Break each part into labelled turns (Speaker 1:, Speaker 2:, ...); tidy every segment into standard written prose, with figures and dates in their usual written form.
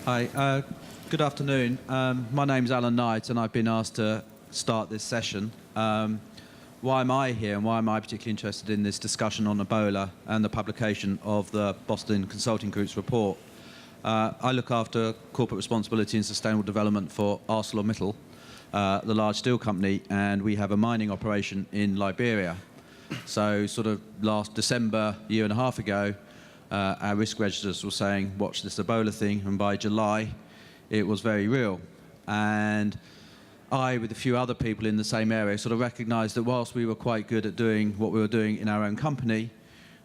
Speaker 1: Hi, good afternoon. My name's Alan Knight, and I've been asked to start this session. Why am I here, and why am I particularly interested in this discussion on Ebola and the publication of the Boston Consulting Group's report? I look after corporate responsibility and sustainable development for ArcelorMittal, the large steel company, and we have a mining operation in Liberia. So sort of last December, a year and a half ago, our risk registers were saying, watch this Ebola thing, and by July, it was very real. And I, with a few other people in the same area, sort of recognized that whilst we were quite good at doing what we were doing in our own company,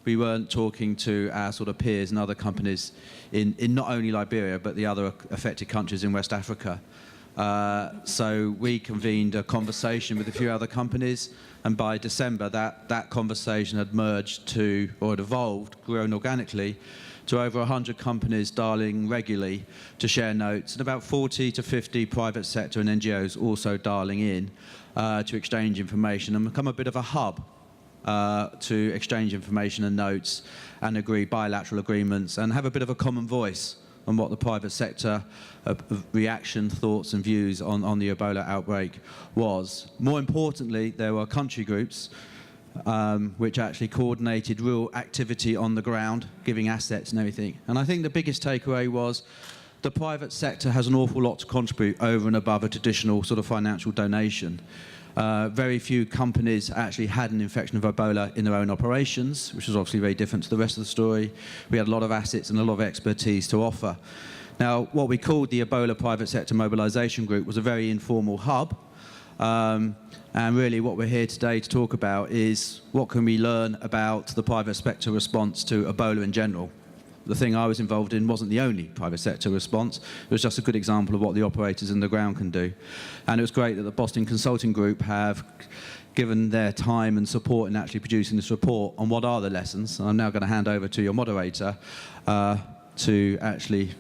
Speaker 1: we weren't talking to our sort of peers and other companies in not only Liberia, but the other affected countries in West Africa. So we convened a conversation with a few other companies, and by December that conversation had merged to, or had evolved, grown organically, to over 100 companies dialing regularly to share notes, and about 40 to 50 private sector and NGOs also dialing in to exchange information and become a bit of a hub to exchange information and notes and agree bilateral agreements and have a bit of a common voice on what the private sector reaction, thoughts and views on the Ebola outbreak was. More importantly, there were country groups which actually coordinated real activity on the ground, giving assets and everything. And I think the biggest takeaway was the private sector has an awful lot to contribute over and above a traditional sort of financial donation. Very few companies actually had an infection of Ebola in their own operations, which was obviously very different to the rest of the story. We had a lot of assets and a lot of expertise to offer. Now, what we called the Ebola Private Sector Mobilization Group was a very informal hub. And really what we're here today to talk about is what can we learn about the private sector response to Ebola in general. The thing I was involved in wasn't the only private sector response. It was just a good example of what the operators in the ground can do. And it was great that the Boston Consulting Group have given their time and support in actually producing this report on what are the lessons. And I'm now going to hand over to your moderator to actually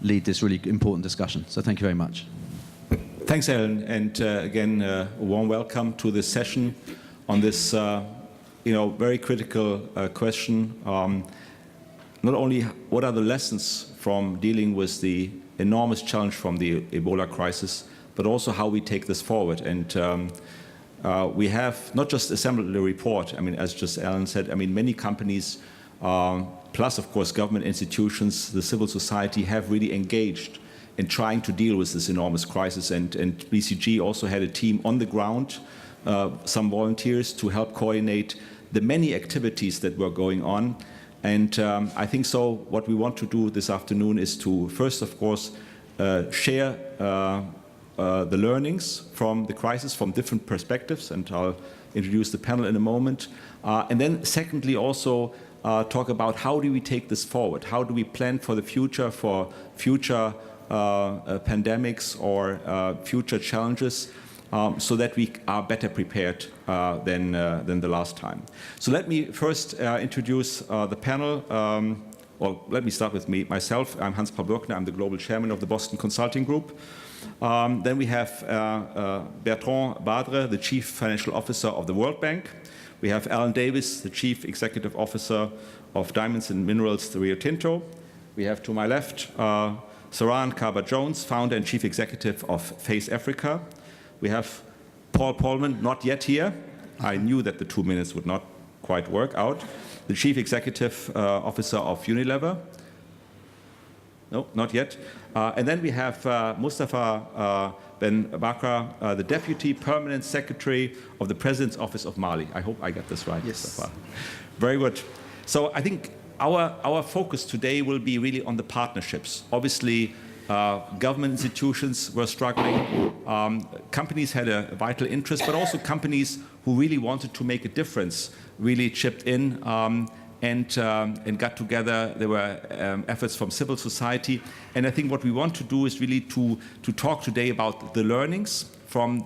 Speaker 1: lead this really important discussion. So thank you very much.
Speaker 2: Thanks, Alan, and again, a warm welcome to this session on this, very critical question. Not only what are the lessons from dealing with the enormous challenge from the Ebola crisis, but also how we take this forward. And we have not just assembled a report. I mean, as just Alan said, I mean, many companies, plus of course government institutions, the civil society, have really engaged in trying to deal with this enormous crisis. And BCG also had a team on the ground, some volunteers to help coordinate the many activities that were going on. And I think so what we want to do this afternoon is to first, of course, share the learnings from the crisis from different perspectives, and I'll introduce the panel in a moment. And then secondly, also talk about how do we take this forward? How do we plan for the future, for future pandemics or future challenges, so that we are better prepared than the last time. So let me first introduce the panel. Well, let me start with myself. I'm Hans-Paul Bürkner. I'm the global chairman of the Boston Consulting Group. Then we have Bertrand Badre, the chief financial officer of the World Bank. We have Alan Davis, the chief executive officer of Diamonds and Minerals, the Rio Tinto. We have to my left Saran Kaba-Jones, founder and chief executive of Face Africa. We have Paul Polman, not yet here. I knew that the 2 minutes would not quite work out. The Chief Executive Officer of Unilever. No, not yet. And then we have Mustafa Ben Bakra, the Deputy Permanent Secretary of the President's Office of Mali. I hope I got this right,
Speaker 1: yes.
Speaker 2: Mustafa. Very good. So I think our focus today will be really on the partnerships. Obviously, government institutions were struggling. Companies had a vital interest, but also companies who really wanted to make a difference really chipped in and got together. There were efforts from civil society. And I think what we want to do is really to talk today about the learnings from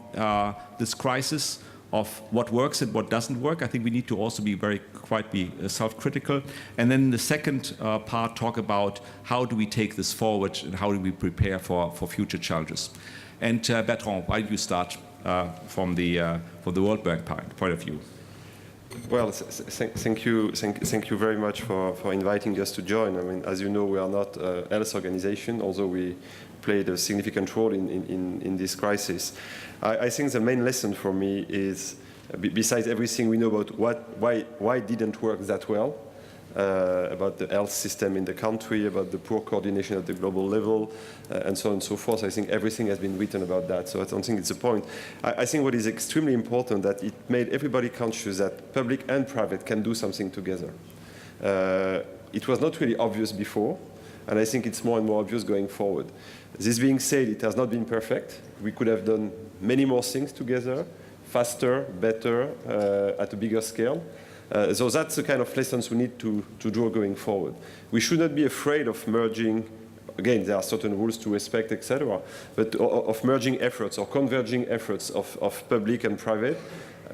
Speaker 2: this crisis, of what works and what doesn't work. I think we need to also be quite self-critical. And then the second part, talk about how do we take this forward and how do we prepare for future challenges. And Bertrand, why don't you start from the World Bank point of view?
Speaker 3: Well, thank you very much for inviting us to join. I mean, as you know, we are not a health organization, although we played a significant role in this crisis. I think the main lesson for me is, besides everything we know about why it didn't work that well, about the health system in the country, about the poor coordination at the global level, and so on and so forth. I think everything has been written about that, so I don't think it's a point. I think what is extremely important that it made everybody conscious that public and private can do something together. It was not really obvious before, and I think it's more and more obvious going forward. This being said, it has not been perfect. We could have done many more things together, faster, better, at a bigger scale. So that's the kind of lessons we need to draw going forward. We should not be afraid of merging. Again, there are certain rules to respect, etc., but of merging efforts or converging efforts of public and private,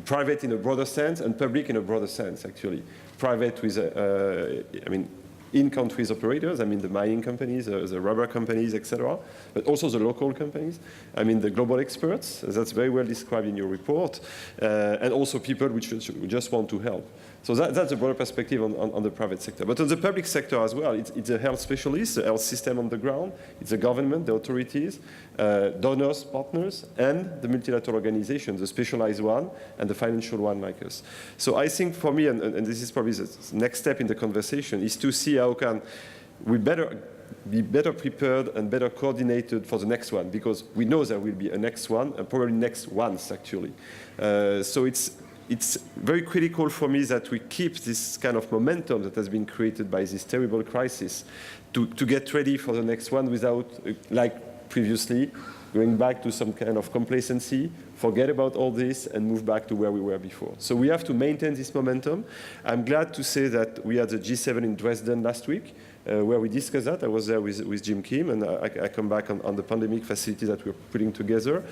Speaker 3: private in a broader sense and public in a broader sense, actually. Private with, I mean, in-countries operators, I mean the mining companies, the rubber companies, etc., but also the local companies. I mean the global experts, that's very well described in your report, and also people which just want to help. So that's a broader perspective on the private sector. But on the public sector as well, it's a health specialist, the health system on the ground, it's the government, the authorities, donors, partners, and the multilateral organizations, the specialized one and the financial one like us. So I think for me, and this is probably the next step in the conversation, is to see how can we be better prepared and better coordinated for the next one, because we know there will be a next one, and probably next ones actually. So it's very critical for me that we keep this kind of momentum that has been created by this terrible crisis to get ready for the next one without, like previously, going back to some kind of complacency, forget about all this and move back to where we were before. So we have to maintain this momentum. I'm glad to say that we had the G7 in Dresden last week, where we discussed that. I was there with Jim Kim, and I come back on the pandemic facility that we're putting together.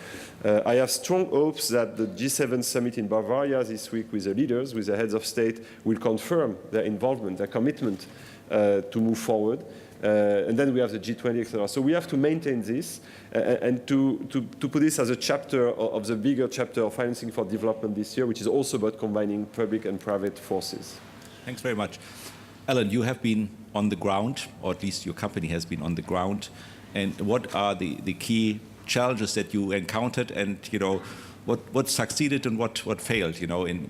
Speaker 3: I have strong hopes that the G7 summit in Bavaria this week with the leaders, with the heads of state, will confirm their involvement, their commitment to move forward. And then we have the G20, etc. So we have to maintain this and to put this as a chapter of the bigger chapter of financing for development this year, which is also about combining public and private forces.
Speaker 2: Thanks very much. Alan, you have been on the ground, or at least your company has been on the ground. And what are the key challenges that you encountered, and what succeeded and what failed,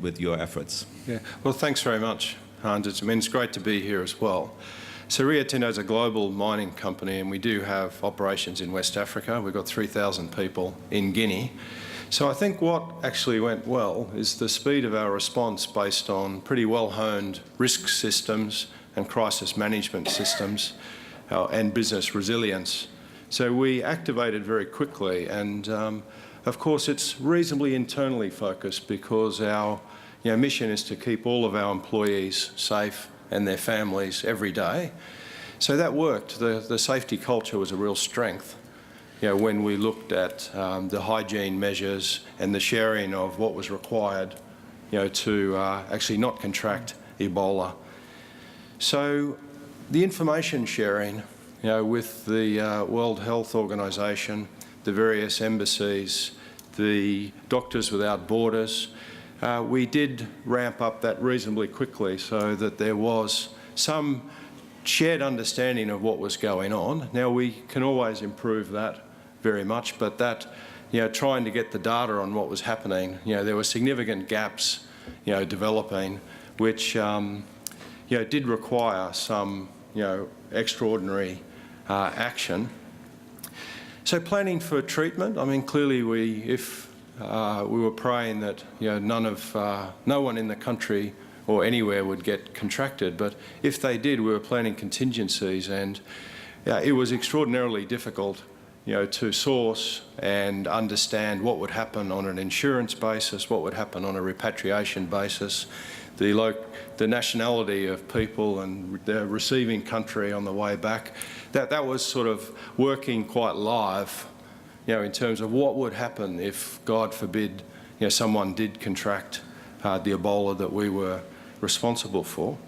Speaker 2: with your efforts?
Speaker 4: Yeah. Well, thanks very much, Hans. I mean, it's great to be here as well. So Rio Tinto is a global mining company, and we do have operations in West Africa. We've got 3,000 people in Guinea. So I think what actually went well is the speed of our response based on pretty well-honed risk systems and crisis management systems and business resilience. So we activated very quickly, and of course it's reasonably internally focused because our mission is to keep all of our employees safe and their families every day. So that worked. The safety culture was a real strength. When we looked at the hygiene measures and the sharing of what was required, to actually not contract Ebola. So the information sharing, with the World Health Organization, the various embassies, the Doctors Without Borders, we did ramp up that reasonably quickly so that there was some shared understanding of what was going on. Now, we can always improve that very much, but that, trying to get the data on what was happening, there were significant gaps, developing, which, did require some, extraordinary action. So planning for treatment, I mean, clearly we were praying that no one in the country or anywhere would get contracted, but if they did, we were planning contingencies, and it was extraordinarily difficult, to source and understand what would happen on an insurance basis, what would happen on a repatriation basis, the nationality of people and the receiving country on the way back. That was sort of working quite live, in terms of what would happen if, God forbid, someone did contract the Ebola that we were responsible for.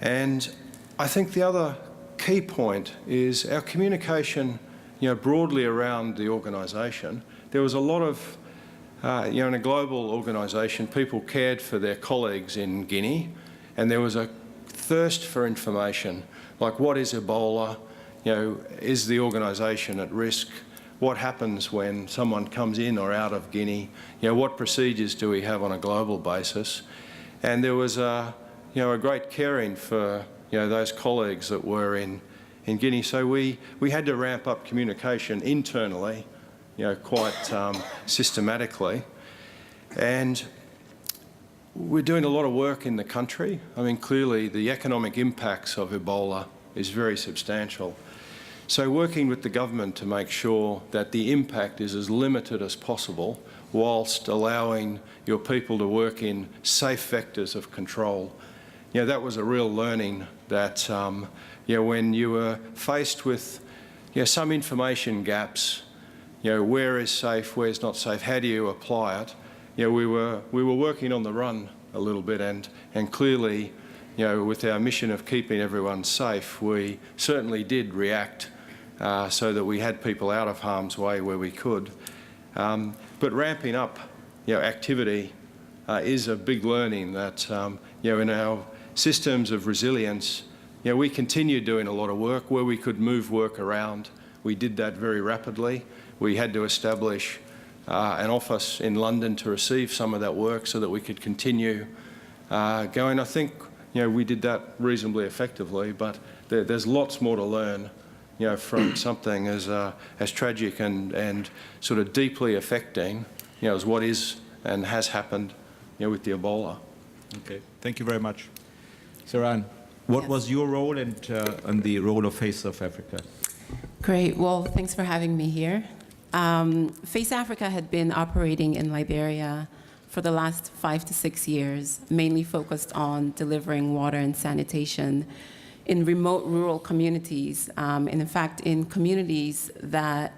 Speaker 4: And I think the other key point is our communication, broadly around the organisation. There was a lot of In a global organisation, people cared for their colleagues in Guinea, and there was a thirst for information, like what is Ebola, is the organisation at risk, what happens when someone comes in or out of Guinea, what procedures do we have on a global basis. And there was a great caring for those colleagues that were in Guinea. So we had to ramp up communication internally, quite systematically. And we're doing a lot of work in the country. I mean, clearly the economic impacts of Ebola is very substantial. So working with the government to make sure that the impact is as limited as possible whilst allowing your people to work in safe vectors of control. That was a real learning that, when you were faced with some information gaps, where is safe, where's not safe, how do you apply it? We were working on the run a little bit, and clearly, with our mission of keeping everyone safe, we certainly did react so that we had people out of harm's way where we could. But ramping up activity is a big learning that in our systems of resilience, we continued doing a lot of work where we could move work around. We did that very rapidly. We had to establish an office in London to receive some of that work so that we could continue going. I think we did that reasonably effectively, but there's lots more to learn from something as tragic and sort of deeply affecting as what is and has happened with the Ebola.
Speaker 2: Okay, thank you very much. Saran, what was your role and the role of Face of Africa?
Speaker 5: Great. Well, thanks for having me here. Face Africa had been operating in Liberia for the last 5 to 6 years, mainly focused on delivering water and sanitation in remote rural communities, and in fact in communities that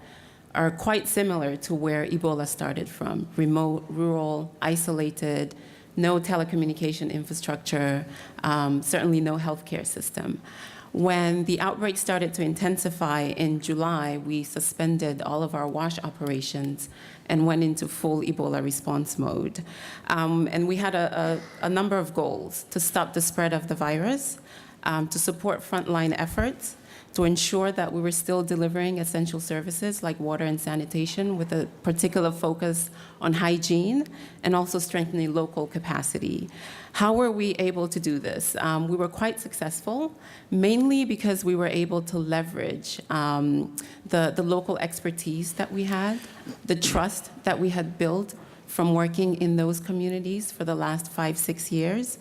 Speaker 5: are quite similar to where Ebola started from: remote, rural, isolated, no telecommunication infrastructure, certainly no healthcare system. When the outbreak started to intensify in July, we suspended all of our WASH operations and went into full Ebola response mode. And we had a number of goals: to stop the spread of the virus, to support frontline efforts, to ensure that we were still delivering essential services like water and sanitation with a particular focus on hygiene, and also strengthening local capacity. How were we able to do this? We were quite successful, mainly because we were able to leverage the local expertise that we had, the trust that we had built from working in those communities for the last 5, 6 years.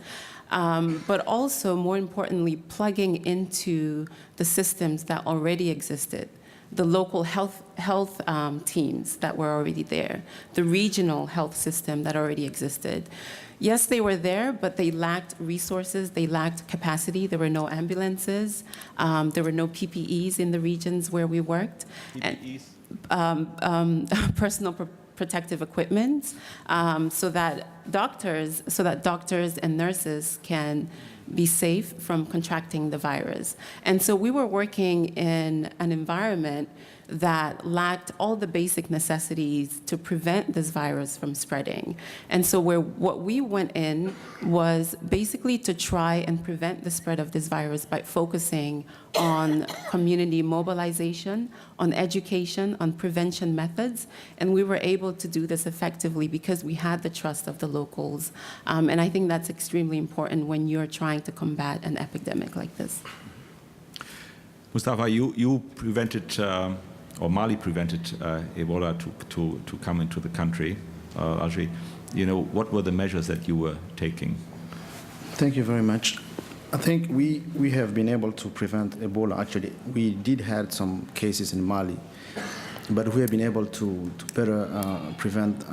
Speaker 5: But also, more importantly, plugging into the systems that already existed, the local health teams that were already there, the regional health system that already existed. Yes, they were there, but they lacked resources, they lacked capacity. There were no ambulances, there were no PPEs in the regions where we worked.
Speaker 2: PPEs?
Speaker 5: And, personal protective equipment, so that doctors and nurses can be safe from contracting the virus. And so we were working in an environment that lacked all the basic necessities to prevent this virus from spreading. And so what we went in was basically to try and prevent the spread of this virus by focusing on community mobilization, on education, on prevention methods. And we were able to do this effectively because we had the trust of the locals. And I think that's extremely important when you're trying to combat an epidemic like this.
Speaker 2: Mustafa, you prevented, or Mali prevented Ebola to come into the country. Ajay, what were the measures that you were taking?
Speaker 6: Thank you very much. I think we have been able to prevent Ebola. Actually, we did have some cases in Mali, but we have been able to better prevent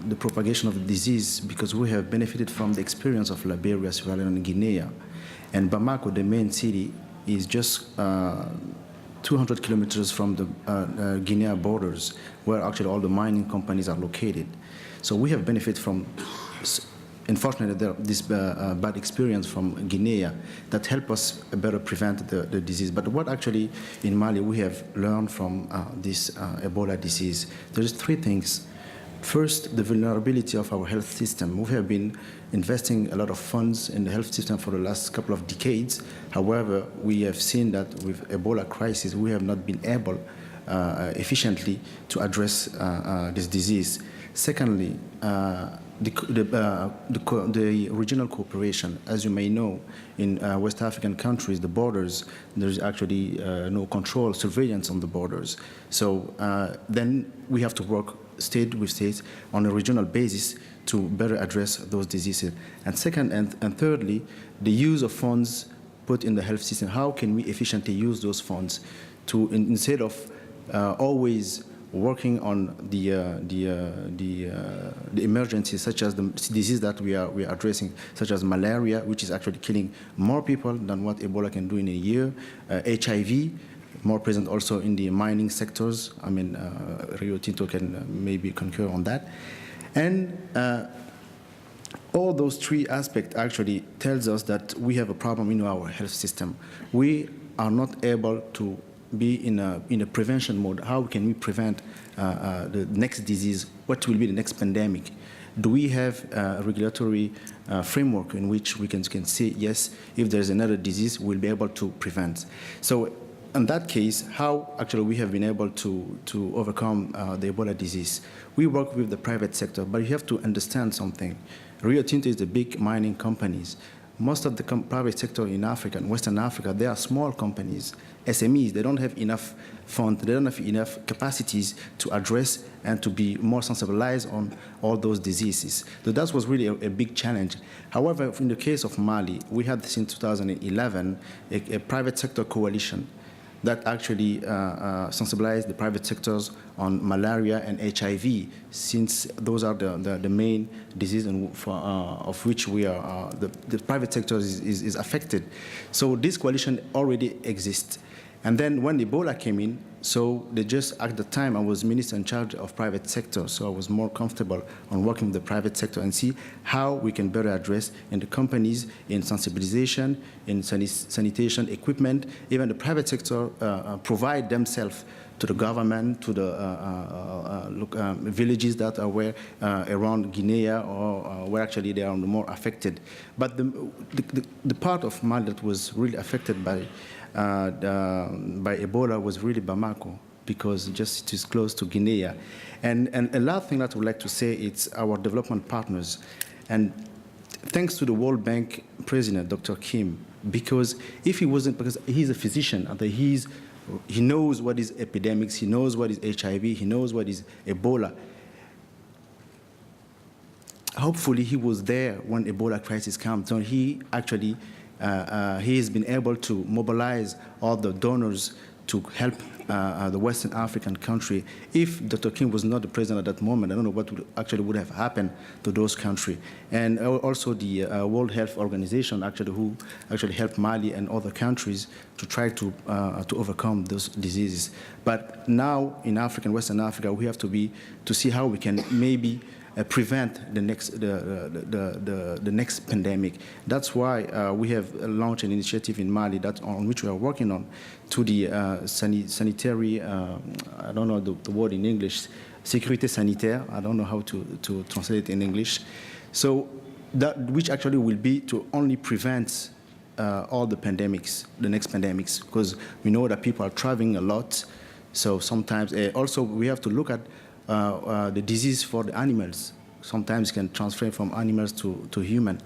Speaker 6: the propagation of the disease because we have benefited from the experience of Liberia, Sierra Leone, and Guinea. And Bamako, the main city, is just 200 kilometers from the Guinea borders, where actually all the mining companies are located. So we have benefited from, unfortunately, this bad experience from Guinea that helped us better prevent the disease. But what actually in Mali we have learned from this Ebola disease, there's 3 things. First, the vulnerability of our health system. We have been investing a lot of funds in the health system for the last couple of decades. However, we have seen that with Ebola crisis, we have not been able efficiently to address this disease. Secondly, the regional cooperation. As you may know, in West African countries, the borders, there's actually no control, surveillance on the borders. So then we have to work state with state on a regional basis to better address those diseases. And second and thirdly, the use of funds put in the health system. How can we efficiently use those funds to, instead of always working on the emergencies, such as the disease that we are addressing, such as malaria, which is actually killing more people than what Ebola can do in a year, HIV, more present also in the mining sectors. I mean, Rio Tinto can maybe concur on that. And all those three aspects actually tells us that we have a problem in our health system. We are not able to be in a prevention mode. How can we prevent the next disease? What will be the next pandemic? Do we have a regulatory framework in which we can say, yes, if there's another disease, we'll be able to prevent? So in that case, how actually we have been able to overcome the Ebola disease? We work with the private sector, but you have to understand something. Rio Tinto is the big mining companies. Most of the private sector in Africa, in Western Africa, they are small companies, SMEs. They don't have enough funds, they don't have enough capacities to address and to be more sensibilized on all those diseases. So that was really a big challenge. However, in the case of Mali, we had since 2011 a private sector coalition that actually sensibilized the private sectors on malaria and HIV, since those are the main diseases of which we are, the private sector is affected. So this coalition already exists. And then when Ebola came in, so they just, at the time, I was minister in charge of private sector, so I was more comfortable on working with the private sector and see how we can better address in the companies, in sensibilization, in sanitation equipment, even the private sector provide themselves to the government, to the villages that are around Guinea or where actually they are more affected. But the part of Mali that was really affected by Ebola was really Bamako, because just it is close to Guinea. And a last thing that I would like to say is our development partners. And thanks to the World Bank president, Dr. Kim, because if he wasn't, because he's a physician, and he knows what is epidemics, he knows what is HIV, he knows what is Ebola. Hopefully he was there when Ebola crisis comes. So he actually he has been able to mobilize all the donors to help the Western African country. If Dr. Kim was not the president at that moment, I don't know what would have happened to those countries. And also the World Health Organization, who helped Mali and other countries to try to overcome those diseases. But now in Africa, in Western Africa, we have to see how we can maybe prevent the next pandemic. That's why we have launched an initiative in Mali on which we are working on to the sanitary, I don't know the word in English, sécurité sanitaire, I don't know how to translate it in English. So which actually will be to only prevent all the pandemics, the next pandemics, because we know that people are traveling a lot. So sometimes, also we have to look at the disease for the animals. Sometimes can transfer from animals to human.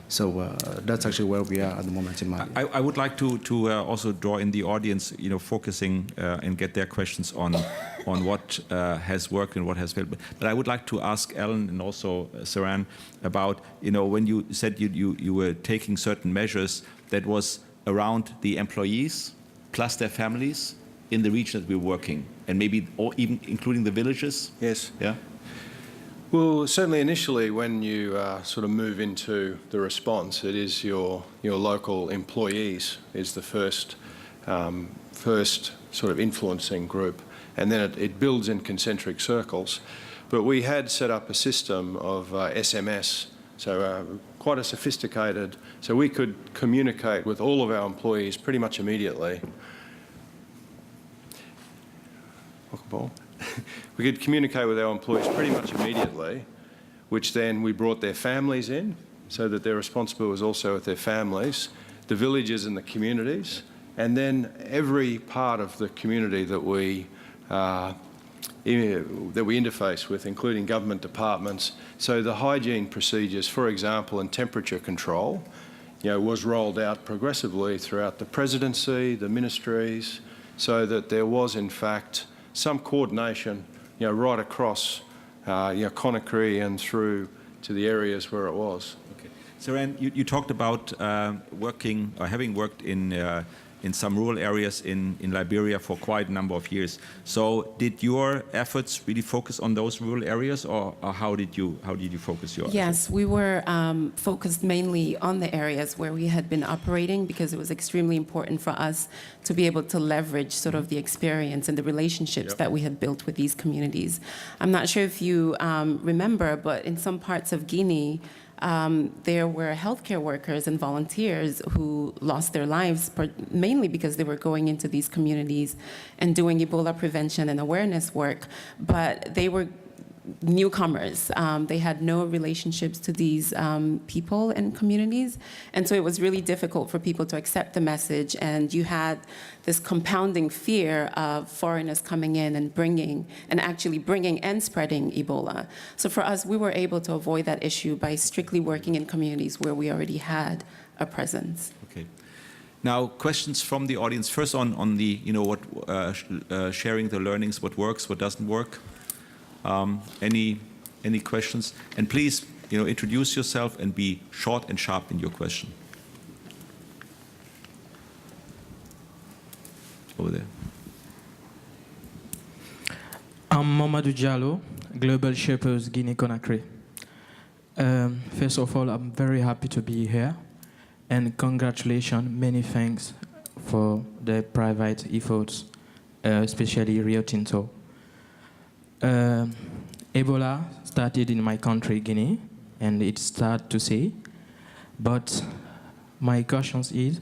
Speaker 6: So that's actually where we are at the moment in Mali.
Speaker 2: I would like to also draw in the audience, focusing and get their questions on what has worked and what has failed. But I would like to ask Alan and also Saran about, when you said you were taking certain measures, that was around the employees plus their families in the region that we're working, and maybe even including the villages?
Speaker 4: Yes.
Speaker 2: Yeah.
Speaker 4: Well, certainly initially when you sort of move into the response, it is your local employees is the first sort of influencing group, and then it builds in concentric circles. But we had set up a system of SMS, so quite a sophisticated, so we could communicate with all of our employees pretty much immediately. we could communicate with our employees pretty much immediately, which then we brought their families in so that their responsibility was also with their families, the villages and the communities, and then every part of the community that we interface with, including government departments. So the hygiene procedures, for example, and temperature control, was rolled out progressively throughout the presidency, the ministries, so that there was, in fact, some coordination, right across, Conakry and through to the areas where it was.
Speaker 2: Okay. Saran, you talked about working or having worked in some rural areas in Liberia for quite a number of years. So did your efforts really focus on those rural areas, or how did you focus your efforts?
Speaker 5: Yes, we were focused mainly on the areas where we had been operating, because it was extremely important for us to be able to leverage sort of the experience and the relationships that we had built with these communities. I'm not sure if you remember, but in some parts of Guinea, there were healthcare workers and volunteers who lost their lives, mainly because they were going into these communities and doing Ebola prevention and awareness work, but they were newcomers. They had no relationships to these people and communities, and so it was really difficult for people to accept the message, and you had this compounding fear of foreigners coming in and actually bringing and spreading Ebola. So for us, we were able to avoid that issue by strictly working in communities where we already had a presence.
Speaker 2: Okay. Now, questions from the audience. First on the, sharing the learnings, what works, what doesn't work. Any questions? And please, introduce yourself and be short and sharp in your question. Over there.
Speaker 7: I'm Mamadou Diallo, Global Shapers Guinea-Conakry. First of all, I'm very happy to be here, and congratulations, many thanks for the private efforts, especially Rio Tinto. Ebola started in my country, Guinea, and it started to say, but my question is,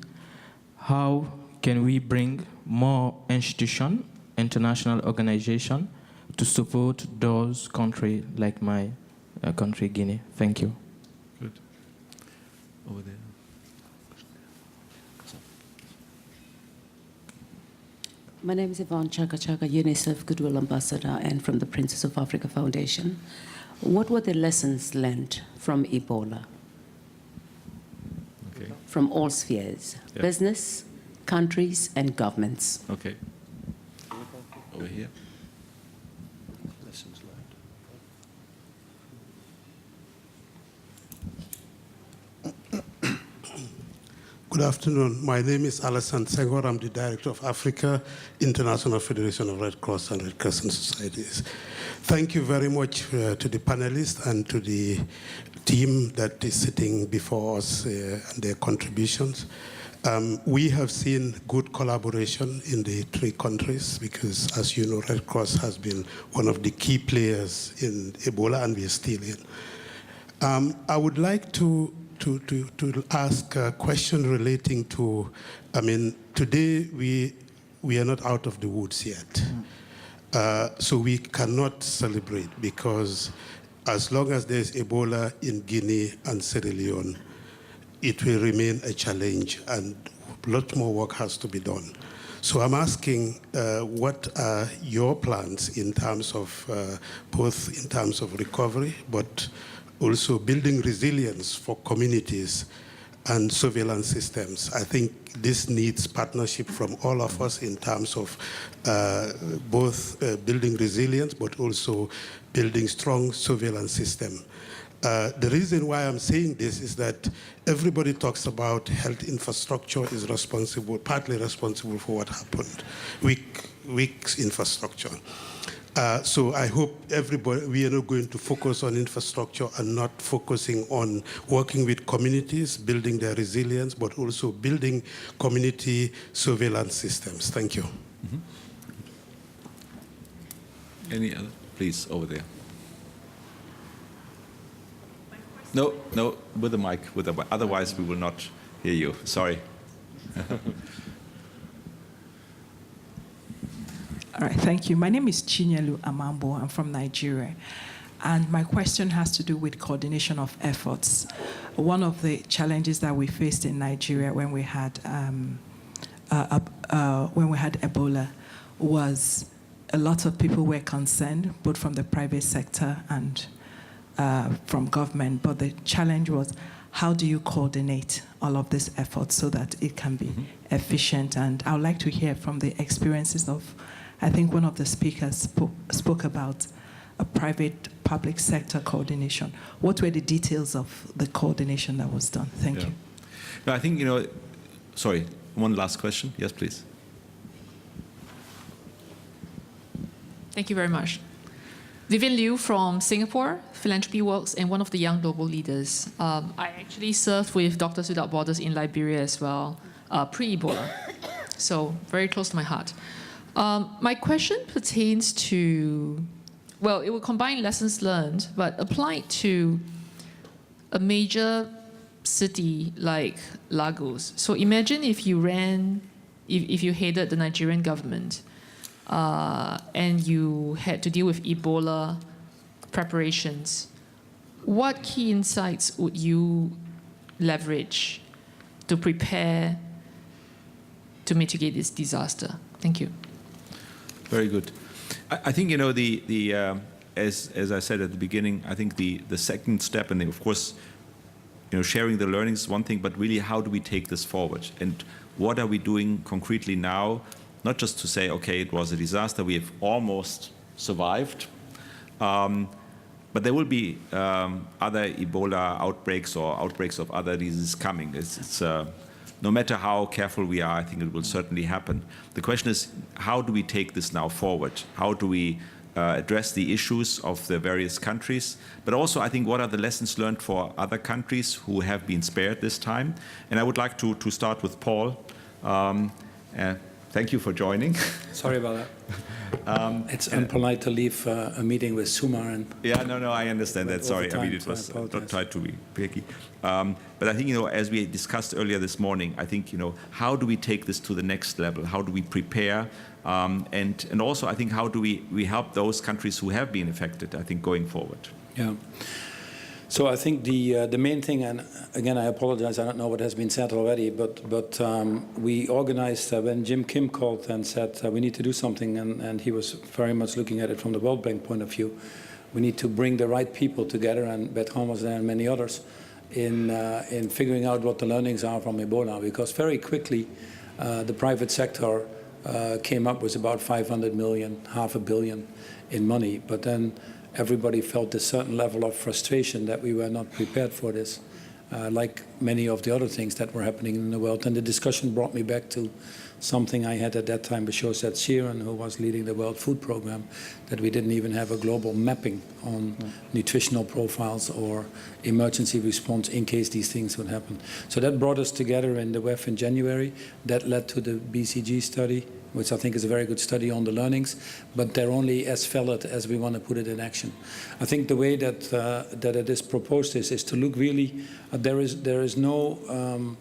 Speaker 7: how can we bring more institutions, international organizations, to support those countries like my country, Guinea? Thank you.
Speaker 2: Good. Over there.
Speaker 8: My name is Yvonne Chaka Chaka, UNICEF Goodwill Ambassador, and from the Princess of Africa Foundation. What were the lessons learned from Ebola?
Speaker 2: Okay.
Speaker 8: From all spheres, business, countries, and governments.
Speaker 2: Okay. Over here.
Speaker 4: Lessons learned.
Speaker 9: Good afternoon. My name is Alassane Senghor. I'm the Director of Africa, International Federation of Red Cross and Red Crescent Societies. Thank you very much to the panelists and to the team that is sitting before us and their contributions. We have seen good collaboration in the three countries because, as you know, Red Cross has been one of the key players in Ebola, and we are still in. I would like to ask a question relating to, today we are not out of the woods yet. So we cannot celebrate, because as long as there's Ebola in Guinea and Sierra Leone, it will remain a challenge, and a lot more work has to be done. So I'm asking, what are your plans in terms of, both in terms of recovery, but also building resilience for communities and surveillance systems? I think this needs partnership from all of us in terms of both building resilience, but also building strong surveillance system. The reason why I'm saying this is that everybody talks about health infrastructure is responsible, partly responsible for what happened, weak infrastructure. So I hope everybody, we are not going to focus on infrastructure and not focusing on working with communities, building their resilience, but also building community surveillance systems. Thank you.
Speaker 2: Mm-hmm. Any other? Please, over there. No, with the mic. Otherwise, we will not hear you. Sorry.
Speaker 10: All right, thank you. My name is Chinyelu Amambo. I'm from Nigeria. And my question has to do with coordination of efforts. One of the challenges that we faced in Nigeria when we had Ebola was a lot of people were concerned, both from the private sector and from government. But the challenge was, how do you coordinate all of these efforts so that it can be efficient? And I would like to hear from the experiences of, I think one of the speakers spoke about a private-public sector coordination. What were the details of the coordination that was done? Thank you.
Speaker 2: No, I think, sorry, one last question. Yes, please.
Speaker 11: Thank you very much. Vivian Liu from Singapore, Philanthropy Works, and one of the young global leaders. I actually served with Doctors Without Borders in Liberia as well, pre-Ebola. So very close to my heart. My question pertains to, well, it will combine lessons learned, but applied to a major city like Lagos. So imagine if you if you headed the Nigerian government and you had to deal with Ebola preparations. What key insights would you leverage to prepare to mitigate this disaster? Thank you.
Speaker 2: Very good. I think, as I said at the beginning, I think the second step, and of course, sharing the learnings is one thing, but really how do we take this forward? And what are we doing concretely now? Not just to say, okay, it was a disaster, we have almost survived, but there will be other Ebola outbreaks or outbreaks of other diseases coming. No matter how careful we are, I think it will certainly happen. The question is, how do we take this now forward? How do we address the issues of the various countries? But also, I think, what are the lessons learned for other countries who have been spared this time? And I would like to start with Paul. Thank you for joining.
Speaker 12: Sorry about that. It's impolite to leave a meeting with Sumar. And
Speaker 2: yeah, no, I understand that. Sorry, I mean, it was not tried to be picky. But I think, as we discussed earlier this morning, I think, how do we take this to the next level? How do we prepare? And also, I think, how do we help those countries who have been affected, I think, going forward?
Speaker 12: Yeah. So I think the main thing, and again, I apologize, I don't know what has been said already, but we organized when Jim Kim called and said we need to do something, and he was very much looking at it from the World Bank point of view. We need to bring the right people together, and Bertrand was there and many others, in figuring out what the learnings are from Ebola, because very quickly the private sector came up with about 500 million, $500 million in money, but then everybody felt a certain level of frustration that we were not prepared for this, like many of the other things that were happening in the world. And the discussion brought me back to something I had at that time with Josette Sheeran, who was leading the World Food Program, that we didn't even have a global mapping on nutritional profiles or emergency response in case these things would happen. So that brought us together in the WEF in January. That led to the BCG study, which I think is a very good study on the learnings, but they're only as valid as we want to put it in action. I think the way that it is proposed is to look really, there is no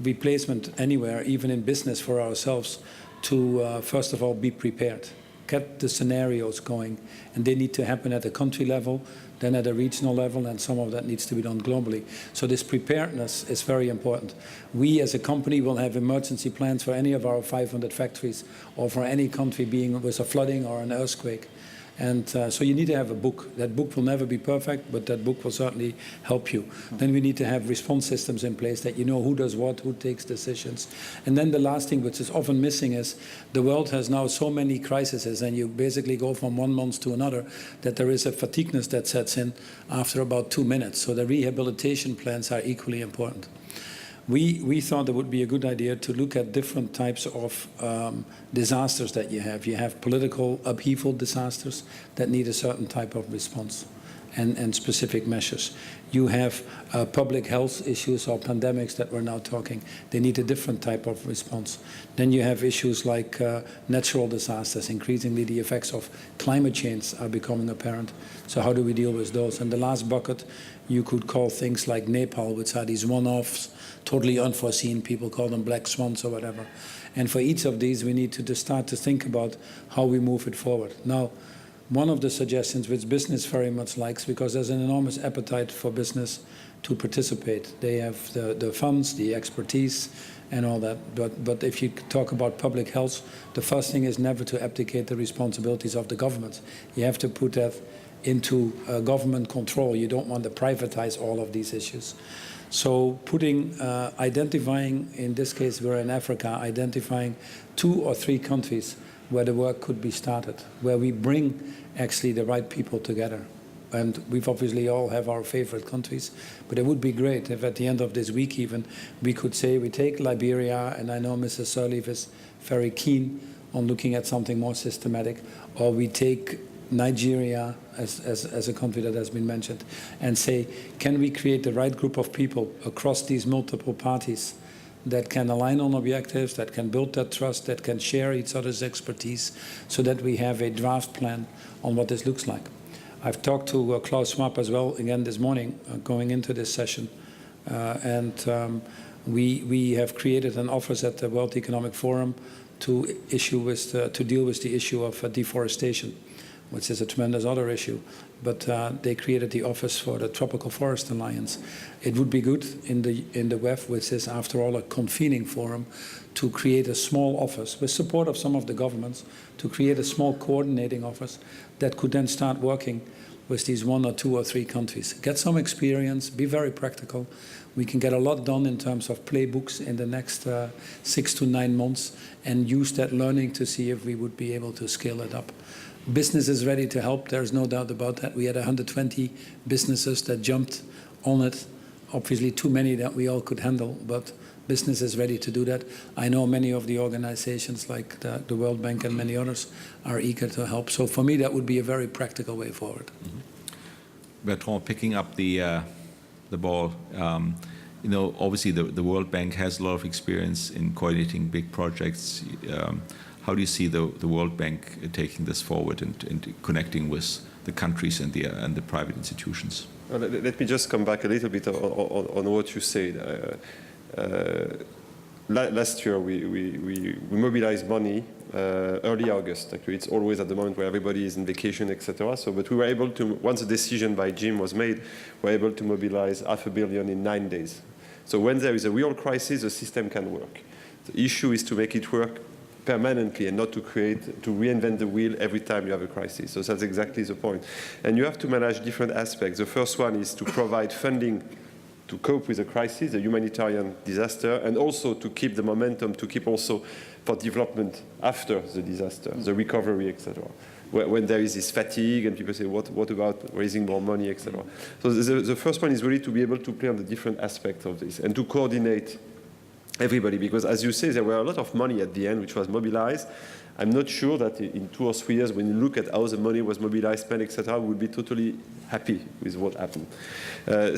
Speaker 12: replacement anywhere, even in business for ourselves, to first of all be prepared, get the scenarios going, and they need to happen at a country level, then at a regional level, and some of that needs to be done globally. So this preparedness is very important. We as a company will have emergency plans for any of our 500 factories or for any country being with a flooding or an earthquake. And so you need to have a book. That book will never be perfect, but that book will certainly help you. Then we need to have response systems in place that you know who does what, who takes decisions. And then the last thing, which is often missing, is the world has now so many crises, and you basically go from one month to another, that there is a fatigueness that sets in after about 2 minutes. So the rehabilitation plans are equally important. We thought it would be a good idea to look at different types of disasters that you have. You have political upheaval disasters that need a certain type of response. and specific measures. You have public health issues or pandemics that we're now talking. They need a different type of response. Then you have issues like natural disasters. Increasingly, the effects of climate change are becoming apparent. So how do we deal with those? And the last bucket, you could call things like Nepal, which are these one-offs, totally unforeseen. People call them black swans or whatever. And for each of these, we need to just start to think about how we move it forward. Now, one of the suggestions which business very much likes, because there's an enormous appetite for business to participate. They have the funds, the expertise, and all that. But if you talk about public health, the first thing is never to abdicate the responsibilities of the government. You have to put that into government control. You don't want to privatize all of these issues. So identifying, in this case we're in Africa, identifying 2 or 3 countries where the work could be started, where we bring actually the right people together. And we've obviously all have our favorite countries, but it would be great if at the end of this week even we could say we take Liberia, and I know Mrs. Sirleaf is very keen on looking at something more systematic, or we take Nigeria as a country that has been mentioned, and say, can we create the right group of people across these multiple parties that can align on objectives, that can build that trust, that can share each other's expertise, so that we have a draft plan on what this looks like. I've talked to Klaus Schwab as well, again this morning, going into this session, we have created an office at the World Economic Forum to deal with the issue of deforestation, which is a tremendous other issue. But they created the Office for the Tropical Forest Alliance. It would be good in the WEF, which is after all a convening forum, to create a small office with support of some of the governments, to create a small coordinating office that could then start working with these 1 or 2 or 3 countries. Get some experience, be very practical. We can get a lot done in terms of playbooks in the next 6 to 9 months, and use that learning to see if we would be able to scale it up. Business is ready to help, there's no doubt about that. We had 120 businesses that jumped on it. Obviously too many that we all could handle, but business is ready to do that. I know many of the organizations like the World Bank and many others are eager to help. So for me, that would be a very practical way forward.
Speaker 2: Mm-hmm. Bertrand, picking up the ball, obviously the World Bank has a lot of experience in coordinating big projects. How do you see the World Bank taking this forward and connecting with the countries and the private institutions?
Speaker 3: Well, let me just come back a little bit on what you said. Last year we mobilized money early August. Actually, it's always at the moment where everybody is in vacation, etc. So, but we were able to, once a decision by Jim was made, we were able to mobilize $500 million in 9 days. So when there is a real crisis, the system can work. The issue is to make it work permanently and not to reinvent the wheel every time you have a crisis. So that's exactly the point. And you have to manage different aspects. The first one is to provide funding to cope with the crisis, the humanitarian disaster, and also to keep the momentum, to keep also for development after the disaster, the recovery, etc. When there is this fatigue and people say, what about raising more money, etc. So the first one is really to be able to play on the different aspects of this and to coordinate everybody, because as you say, there were a lot of money at the end which was mobilized. I'm not sure that in 2 or 3 years, when you look at how the money was mobilized, spent, etc., we'll be totally happy with what happened.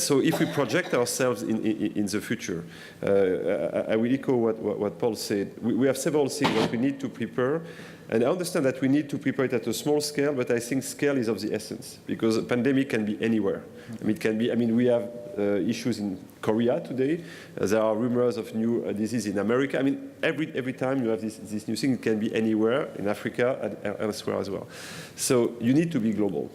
Speaker 3: So if we project ourselves in the future, I will echo what Paul said. We have several things that we need to prepare. And I understand that we need to prepare it at a small scale, but I think scale is of the essence, because a pandemic can be anywhere. We have issues in Korea today. There are rumors of new disease in America. Every time you have this new thing, it can be anywhere, in Africa and elsewhere as well. So you need to be global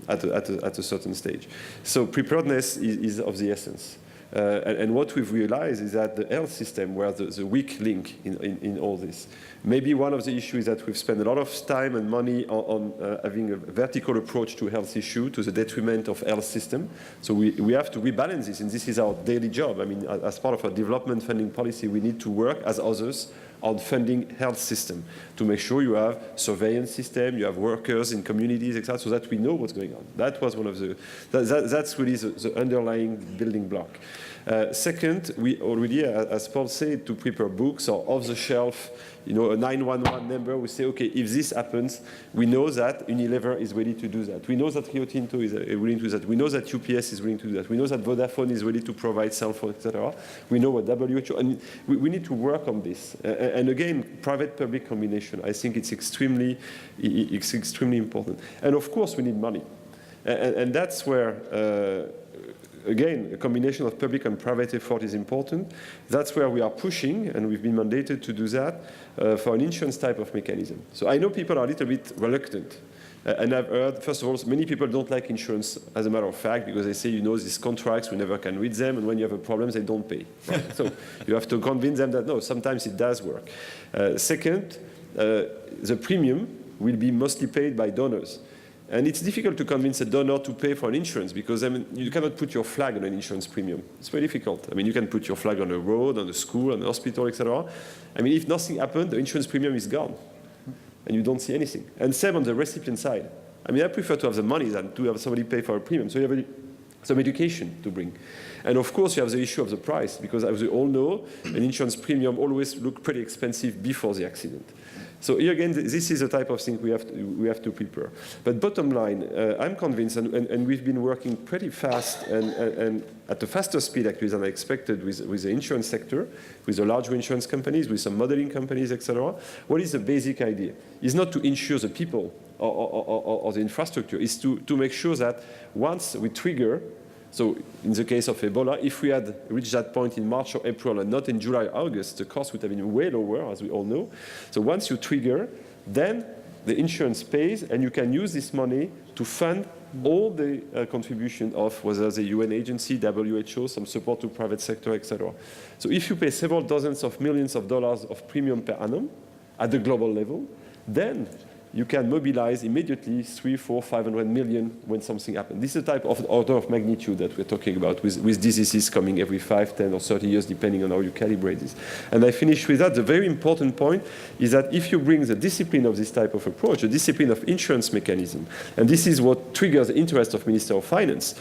Speaker 3: at a certain stage. So preparedness is of the essence. And what we've realized is that the health system were the weak link in all this. Maybe one of the issues is that we've spent a lot of time and money on having a vertical approach to health issue to the detriment of health system. So we have to rebalance this, and this is our daily job. As part of our development funding policy, we need to work as others on funding health system to make sure you have surveillance system, you have workers in communities, etc., so that we know what's going on. That was one of the, that's really the underlying building block. Second, we already, as Paul said, to prepare books or off-the-shelf, a 911 number. We say, okay, if this happens, we know that Unilever is ready to do that. We know that Rio Tinto is willing to do that. We know that UPS is willing to do that. We know that Vodafone is ready to provide cell phones, etc. We know what WHO, and we need to work on this. And again, private-public combination, I think it's extremely important. And of course, we need money. And that's where, again, a combination of public and private effort is important. That's where we are pushing, and we've been mandated to do that, for an insurance type of mechanism. So I know people are a little bit reluctant. And I've heard, first of all, many people don't like insurance, as a matter of fact, because they say, these contracts, we never can read them, and when you have a problem, they don't pay. Right? So you have to convince them that, no, sometimes it does work. Second, the premium will be mostly paid by donors. And it's difficult to convince a donor to pay for an insurance because you cannot put your flag on an insurance premium. It's very difficult. You can put your flag on a road, on a school, on a hospital, etc. If nothing happened, the insurance premium is gone. And you don't see anything. And same on the recipient side. I prefer to have the money than to have somebody pay for a premium. So you have some education to bring. And of course, you have the issue of the price, because as we all know, an insurance premium always looks pretty expensive before the accident. So here again, this is the type of thing we have to prepare. But bottom line, I'm convinced, and we've been working pretty fast and at a faster speed actually than I expected with the insurance sector, with the large insurance companies, with some modeling companies, etc. What is the basic idea? It's not to insure the people or the infrastructure. It's to make sure that once we trigger, so in the case of Ebola, if we had reached that point in March or April and not in July or August, the cost would have been way lower, as we all know. So once you trigger, then the insurance pays, and you can use this money to fund all the contribution of whether the UN agency, WHO, some support to private sector, etc. So if you pay several dozens of millions of dollars of premium per annum at the global level, then you can mobilize immediately 300, 400, 500 million when something happens. This is the type of order of magnitude that we're talking about with diseases coming every 5, 10, or 30 years, depending on how you calibrate this. And I finish with that. The very important point is that if you bring the discipline of this type of approach, the discipline of insurance mechanism, and this is what triggers the interest of Minister of Finance,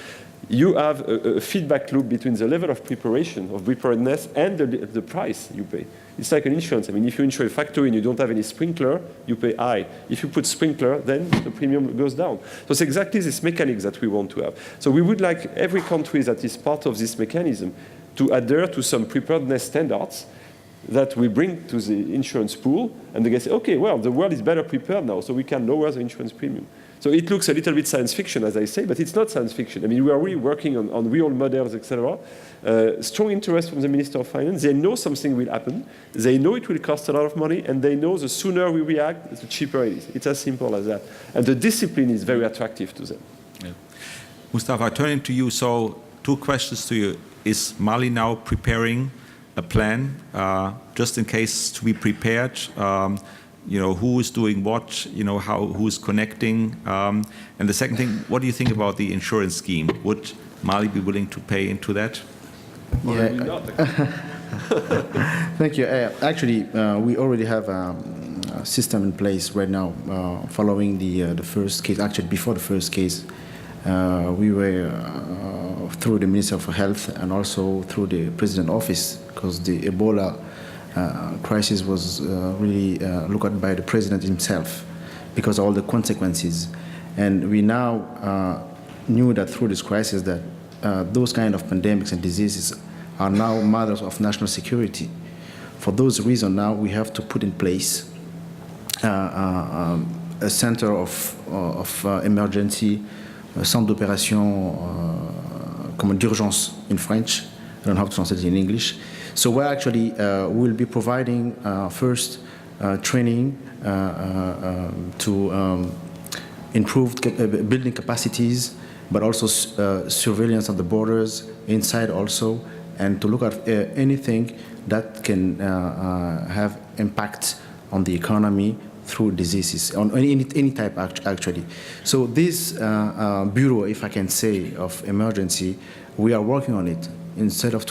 Speaker 3: you have a feedback loop between the level of preparation, of preparedness, and the price you pay. It's like an insurance. If you insure a factory and you don't have any sprinkler, you pay high. If you put sprinkler, then the premium goes down. So it's exactly this mechanics that we want to have. So we would like every country that is part of this mechanism to adhere to some preparedness standards that we bring to the insurance pool, and they say, okay, well, the world is better prepared now, so we can lower the insurance premium. So it looks a little bit science fiction, as I say, but it's not science fiction. We are really working on real models, etc. Strong interest from the Minister of Finance. They know something will happen. They know it will cost a lot of money, and they know the sooner we react, the cheaper it is. It's as simple as that. And the discipline is very attractive to them.
Speaker 2: Yeah. Mustafa, turning to you, so 2 questions to you. Is Mali now preparing a plan, just in case to be prepared? Who is doing what, who is connecting. And the second thing, what do you think about the insurance scheme? Would Mali be willing to pay into that?
Speaker 6: Yeah. Thank you. Actually, we already have a system in place right now following the first case. Actually, before the first case, we were through the Minister of Health and also through the President's office, because the Ebola crisis was really looked at by the President himself because of all the consequences. And we now knew that through this crisis that those kind of pandemics and diseases are now matters of national security. For those reasons, now we have to put in place a center of emergency, a centre d'opération d'urgence in French. I don't know how to translate it in English. So we actually will be providing first training to improve building capacities, but also surveillance of the borders inside also, and to look at anything that can have impact on the economy through diseases, on any type actually. So this bureau, if I can say, of emergency, we are working on it instead of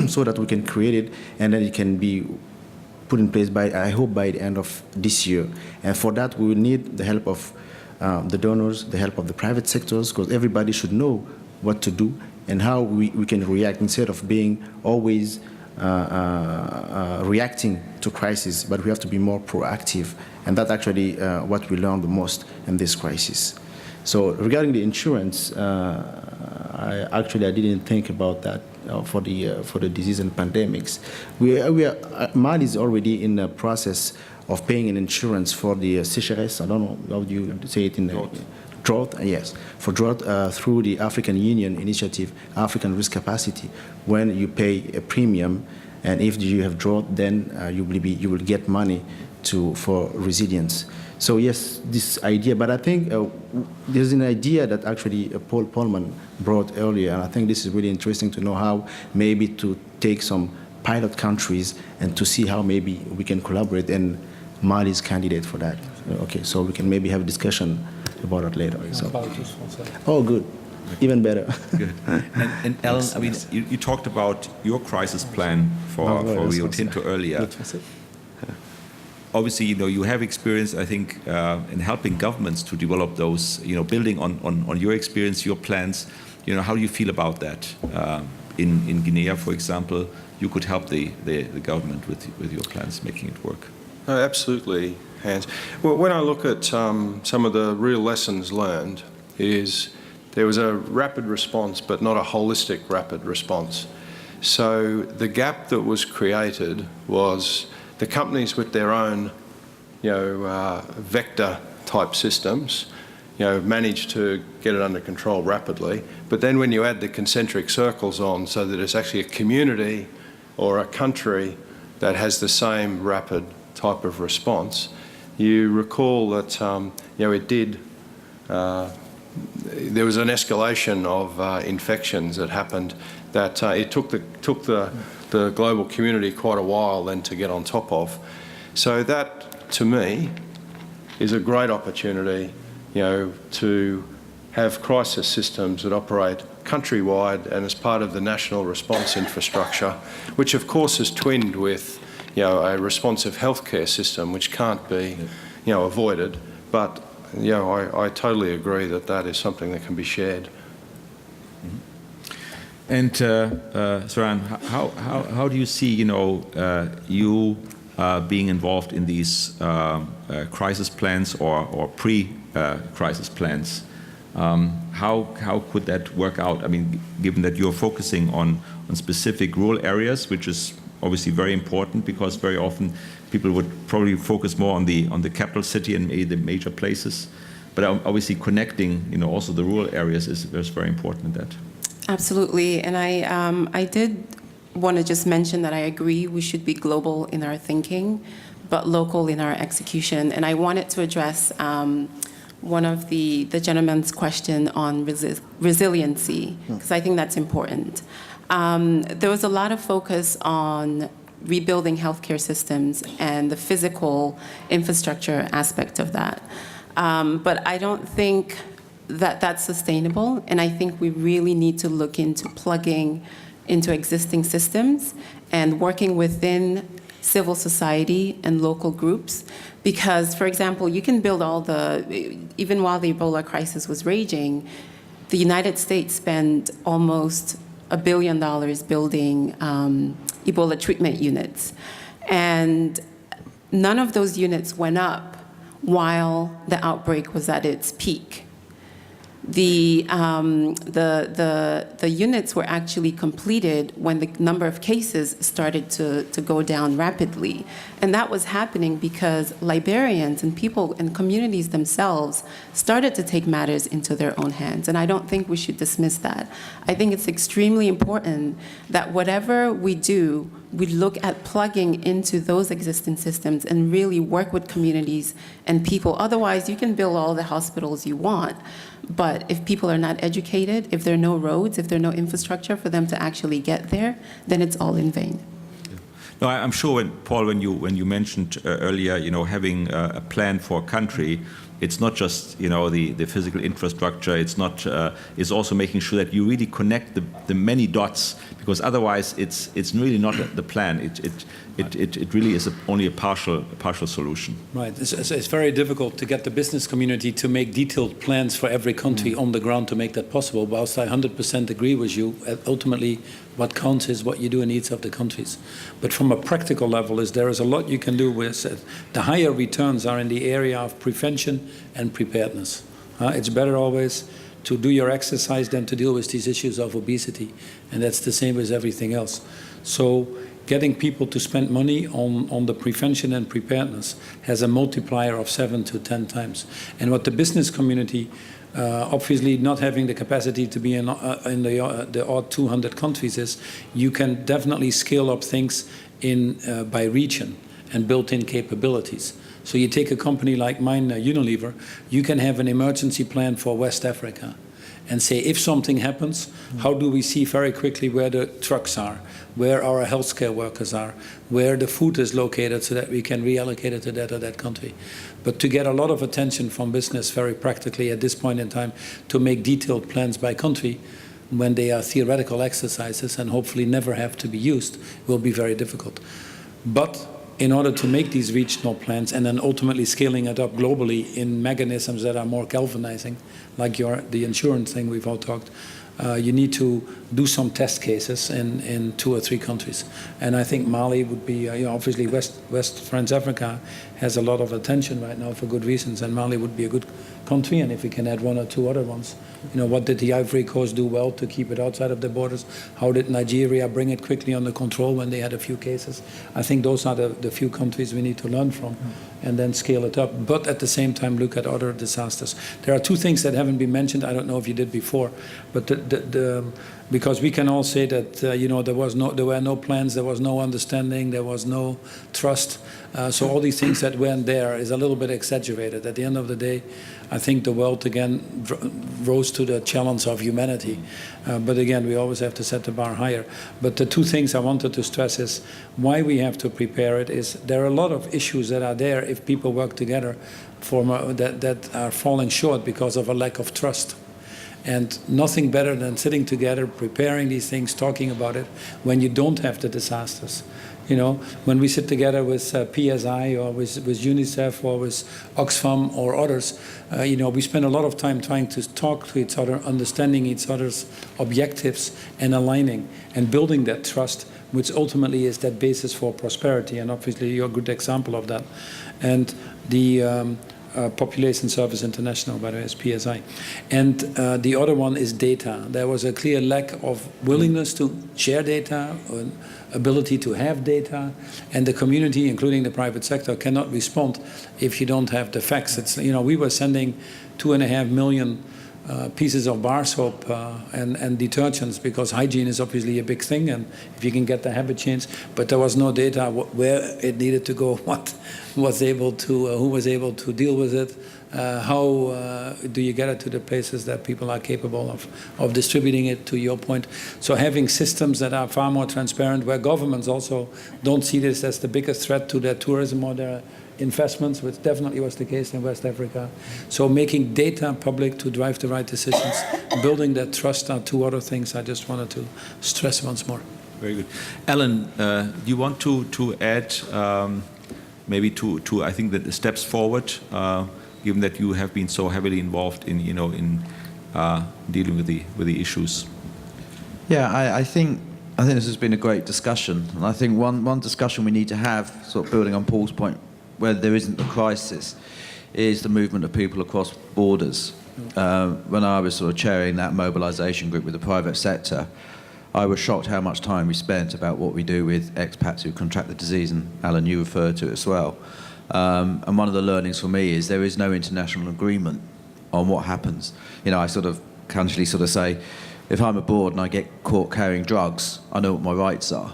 Speaker 6: so that we can create it, and then it can be put in place by, I hope, by the end of this year. And for that, we will need the help of the donors, the help of the private sectors, because everybody should know what to do and how we can react instead of being always reacting to crisis, but we have to be more proactive. And that's actually what we learned the most in this crisis. So regarding the insurance, I didn't think about that for the disease and pandemics. Mali is already in the process of paying an insurance for the sécheresse. I don't know how do you say it in drought. Yes, for drought through the African Union initiative, African Risk Capacity. When you pay a premium, and if you have drought, then you will get money for resilience. So yes, this idea, but I think there's an idea that actually Paul Polman brought earlier, and I think this is really interesting to know how maybe to take some pilot countries and to see how maybe we can collaborate, and Mali is candidate for that. Okay, so we can maybe have a discussion about it later. So. Oh, good. Even better.
Speaker 2: Good. And Alan, I mean, you talked about your crisis plan for Rio Tinto earlier. Obviously, you have experience, I think, in helping governments to develop those, building on your experience, your plans. How do you feel about that? In Guinea, for example, you could help the government with your plans, making it work.
Speaker 4: No, absolutely, Hans. Well, when I look at some of the real lessons learned, is there was a rapid response, but not a holistic rapid response. So the gap that was created was the companies with their own, vector-type systems, managed to get it under control rapidly. But then when you add the concentric circles on, so that it's actually a community or a country that has the same rapid type of response, you recall that, it did. There was an escalation of infections that happened that it took the global community quite a while then to get on top of. So that, to me, is a great opportunity, to have crisis systems that operate countrywide and as part of the national response infrastructure, which of course is twinned with, a responsive healthcare system, which can't be, avoided. But, I totally agree that that is something that can be shared.
Speaker 2: And Saran, how do you see, you being involved in these crisis plans or pre-crisis plans? How could that work out? I mean, given that you're focusing on specific rural areas, which is obviously very important, because very often people would probably focus more on the capital city and the major places, but obviously connecting, also the rural areas is very important in that.
Speaker 5: Absolutely, and I did want to just mention that I agree we should be global in our thinking, but local in our execution. And I wanted to address one of the gentleman's question on resiliency, because I think that's important. There was a lot of focus on rebuilding healthcare systems and the physical infrastructure aspect of that. But I don't think that that's sustainable, and I think we really need to look into plugging into existing systems and working within civil society and local groups. Because, for example, you can build even while the Ebola crisis was raging, the United States spent almost $1 billion building Ebola treatment units. And none of those units went up while the outbreak was at its peak. The units were actually completed when the number of cases started to go down rapidly. And that was happening because Liberians and people and communities themselves started to take matters into their own hands. And I don't think we should dismiss that. I think it's extremely important that whatever we do, we look at plugging into those existing systems and really work with communities and people. Otherwise, you can build all the hospitals you want, but if people are not educated, if there are no roads, if there are no infrastructure for them to actually get there, then it's all in vain.
Speaker 2: No, I'm sure, Paul, when you mentioned earlier, having a plan for a country, it's not just the physical infrastructure. It's also making sure that you really connect the many dots, because otherwise it's really not the plan. It really is only a partial solution.
Speaker 12: Right. It's very difficult to get the business community to make detailed plans for every country on the ground to make that possible. Whilst I 100% agree with you, ultimately what counts is what you do in each of the countries. But from a practical level, there is a lot you can do with it. The higher returns are in the area of prevention and preparedness. It's better always to do your exercise than to deal with these issues of obesity. And that's the same with everything else. So getting people to spend money on the prevention and preparedness has a multiplier of 7 to 10 times. And what the business community, obviously not having the capacity to be in the odd 200 countries, is you can definitely scale up things by region and built-in capabilities. So you take a company like mine, Unilever, you can have an emergency plan for West Africa and say, if something happens, how do we see very quickly where the trucks are, where our healthcare workers are, where the food is located, so that we can reallocate it to that or that country. But to get a lot of attention from business very practically at this point in time to make detailed plans by country when they are theoretical exercises and hopefully never have to be used will be very difficult. But in order to make these regional plans and then ultimately scaling it up globally in mechanisms that are more galvanizing, like the insurance thing we've all talked, you need to do some test cases in 2 or 3 countries. And I think Mali would be, obviously West France Africa has a lot of attention right now for good reasons, and Mali would be a good country. And if we can add 1 or 2 other ones, what did the Ivory Coast do well to keep it outside of the borders? How did Nigeria bring it quickly under control when they had a few cases? I think those are the few countries we need to learn from and then scale it up. But at the same time, look at other disasters. There are 2 things that haven't been mentioned. I don't know if you did before, but because we can all say that there were no plans, there was no understanding, there was no trust. So all these things that weren't there is a little bit exaggerated. At the end of the day, I think the world again rose to the challenge of humanity. But again, we always have to set the bar higher. But the 2 things I wanted to stress is why we have to prepare it is there are a lot of issues that are there if people work together that are falling short because of a lack of trust. And nothing better than sitting together, preparing these things, talking about it when you don't have the disasters. When we sit together with PSI or with UNICEF or with Oxfam or others, we spend a lot of time trying to talk to each other, understanding each other's objectives and aligning and building that trust, which ultimately is that basis for prosperity. And obviously you're a good example of that. And the Population Service International, by the way, is PSI. And the other one is data. There was a clear lack of willingness to share data, ability to have data, and the community, including the private sector, cannot respond if you don't have the facts. We were sending 2.5 million pieces of bar soap and detergents because hygiene is obviously a big thing, and if you can get the habit change, but there was no data where it needed to go, who was able to deal with it, how do you get it to the places that people are capable of distributing it, to your point. So having systems that are far more transparent, where governments also don't see this as the biggest threat to their tourism or their investments, which definitely was the case in West Africa. So making data public to drive the right decisions, building that trust are 2 other things I just wanted to stress once more.
Speaker 2: Very good. Alan, do you want to add maybe to I think the steps forward, given that you have been so heavily involved in dealing with the issues?
Speaker 1: Yeah, I think this has been a great discussion, and I think one discussion we need to have, sort of building on Paul's point, where there isn't a crisis, is the movement of people across borders. When I was sort of chairing that mobilisation group with the private sector, I was shocked how much time we spent about what we do with expats who contract the disease, and Alan, you referred to it as well. And one of the learnings for me is there is no international agreement on what happens. I sort of casually say, if I'm abroad and I get caught carrying drugs, I know what my rights are.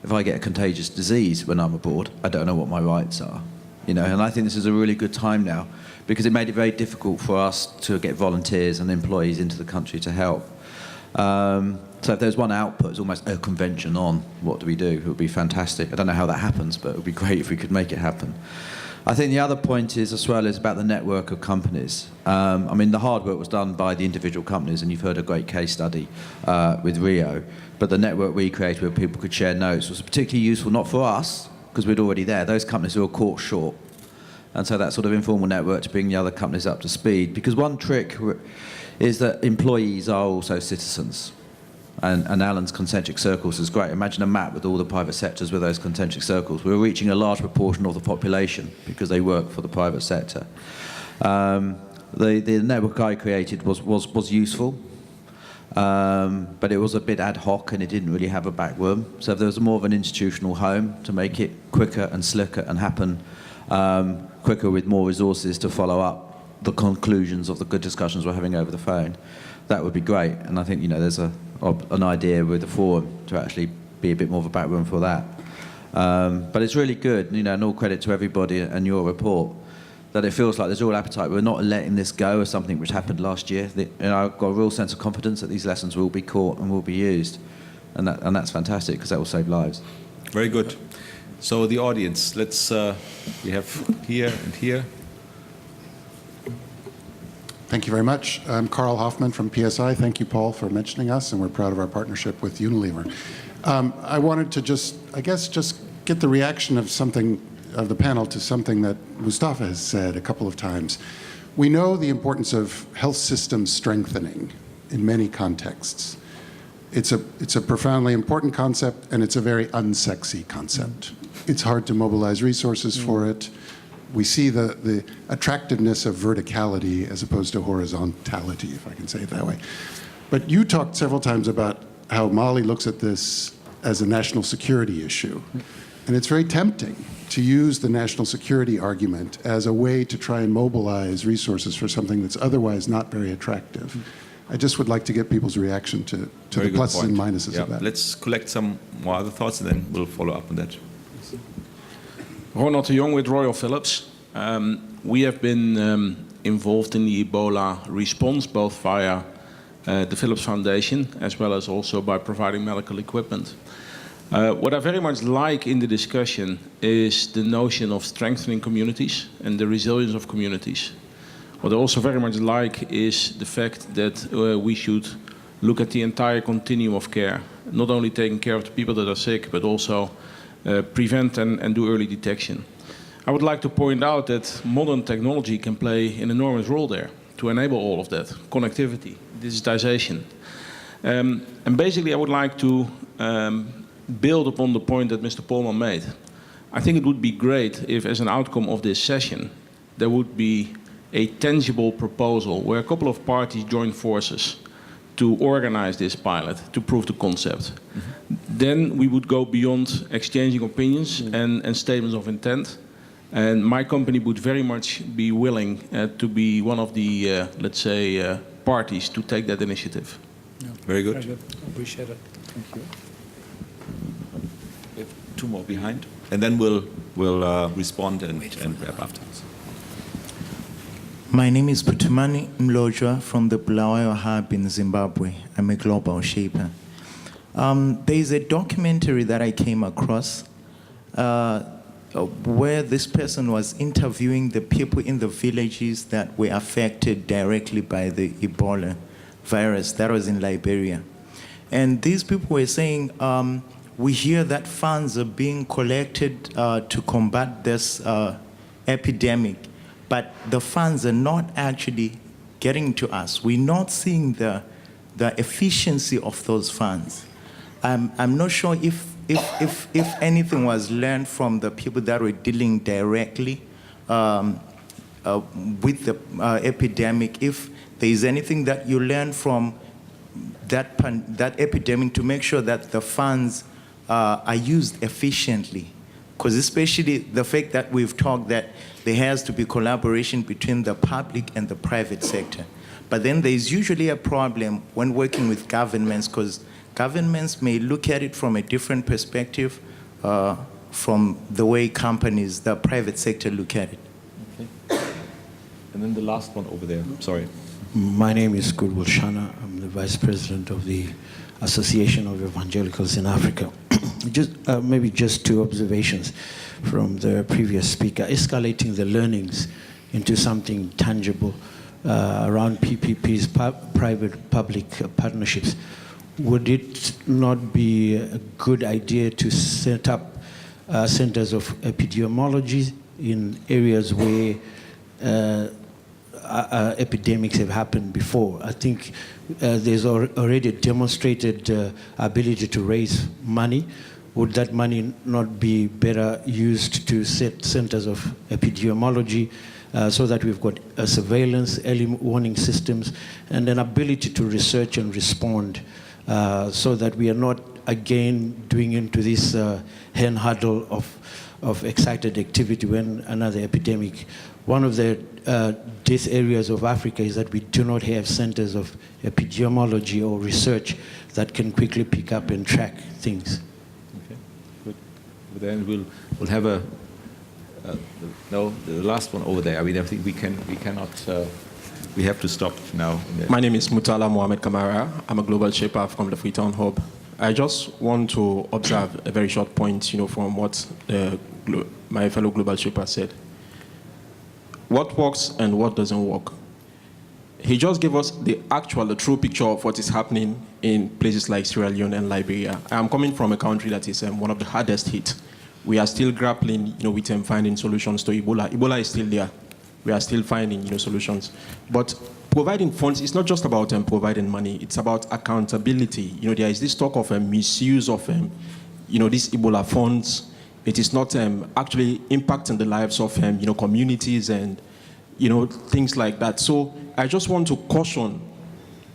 Speaker 1: If I get a contagious disease when I'm abroad, I don't know what my rights are. And I think this is a really good time now, because it made it very difficult for us to get volunteers and employees into the country to help. So if there's one output, it's almost a convention on what do we do. It would be fantastic. I don't know how that happens, but it would be great if we could make it happen. I think the other point is as well is about the network of companies. I mean, the hard work was done by the individual companies, and you've heard a great case study with Rio. But the network we created where people could share notes was particularly useful, not for us, because we'd already there. Those companies who were caught short. And so that sort of informal network to bring the other companies up to speed. Because one trick is that employees are also citizens. And Alan's concentric circles is great. Imagine a map with all the private sectors with those concentric circles. We're reaching a large proportion of the population because they work for the private sector. The network I created was useful, but it was a bit ad hoc and it didn't really have a backroom. So if there was more of an institutional home to make it quicker and slicker and happen quicker with more resources to follow up the conclusions of the good discussions we're having over the phone, that would be great. And I think, you know, there's an idea with the forum to actually be a bit more of a backroom for that. But it's really good, you know, and all credit to everybody and your report, that it feels like there's real appetite. We're not letting this go as something which happened last year. You know, I've got a real sense of confidence that these lessons will be caught and will be used. And that's fantastic, because that will save lives.
Speaker 2: Very good. So the audience, let's, we have here and here.
Speaker 13: Thank you very much. I'm Carl Hoffman from PSI. Thank you, Paul, for mentioning us, and we're proud of our partnership with Unilever. I wanted to just get the reaction of the panel to something that Mustafa has said a couple of times. We know the importance of health system strengthening in many contexts. It's a profoundly important concept, and it's a very unsexy concept. It's hard to mobilize resources for it. We see the attractiveness of verticality as opposed to horizontality, if I can say it that way. But you talked several times about how Mali looks at this as a national security issue. And it's very tempting to use the national security argument as a way to try and mobilize resources for something that's otherwise not very attractive. I just would like to get people's reaction to the pluses and minuses of that.
Speaker 2: Let's collect some more other thoughts, and then we'll follow up on that.
Speaker 14: Ronald de Jong with Royal Philips. We have been involved in the Ebola response, both via the Philips Foundation, as well as also by providing medical equipment. What I very much like in the discussion is the notion of strengthening communities and the resilience of communities. What I also very much like is the fact that we should look at the entire continuum of care, not only taking care of the people that are sick, but also prevent and do early detection. I would like to point out that modern technology can play an enormous role there to enable all of that, connectivity, digitization. And basically I would like to build upon the point that Mr. Polman made. I think it would be great if, as an outcome of this session, there would be a tangible proposal where a couple of parties join forces to organize this pilot, to prove the concept. Mm-hmm. Then we would go beyond exchanging opinions and statements of intent. And my company would very much be willing to be one of the, let's say, parties to take that initiative.
Speaker 2: Yeah. Very good.
Speaker 12: Very good. Appreciate it. Thank you.
Speaker 2: We have two more behind, and then we'll respond and wrap afterwards.
Speaker 15: My name is Putumani Mlojwa from the Bulawayo Hub in Zimbabwe. I'm a global shaper. There is a documentary that I came across where this person was interviewing the people in the villages that were affected directly by the Ebola virus that was in Liberia. And these people were saying, we hear that funds are being collected to combat this epidemic, but the funds are not actually getting to us. We're not seeing the efficiency of those funds. I'm not sure if anything was learned from the people that were dealing directly with the epidemic, if there is anything that you learned from that epidemic to make sure that the funds are used efficiently. Because especially the fact that we've talked that there has to be collaboration between the public and the private sector. But then there's usually a problem when working with governments, because governments may look at it from a different perspective from the way companies, the private sector, look at it.
Speaker 2: Okay. And then the last one over there. Sorry.
Speaker 16: My name is Goodwill Shana. I'm the Vice President of the Association of Evangelicals in Africa. Maybe just two observations from the previous speaker. Escalating the learnings into something tangible around PPPs, private-public partnerships. Would it not be a good idea to set up centers of epidemiology in areas where epidemics have happened before? I think there's already a demonstrated ability to raise money. Would that money not be better used to set centers of epidemiology so that we've got surveillance, early warning systems, and an ability to research and respond so that we are not again doing into this hen huddle of excited activity when another epidemic. One of the death areas of Africa is that we do not have centers of epidemiology or research that can quickly pick up and track things.
Speaker 2: Okay, good. Then we'll have a no, the last one over there. I mean, I think we cannot. We have to stop now.
Speaker 7: My name is Mutala Mohamed Kamara. I'm a global shaper from the Freetown Hub. I just want to observe a very short point, from what my fellow global shaper said. What works and what doesn't work. He just gave us the true picture of what is happening in places like Sierra Leone and Liberia. I'm coming from a country that is one of the hardest hit. We are still grappling, with finding solutions to Ebola. Ebola is still there. We are still finding, solutions. But providing funds is not just about providing money. It's about accountability. There is this talk of misuse of, these Ebola funds. It is not actually impacting the lives of, communities and, things like that. So I just want to caution,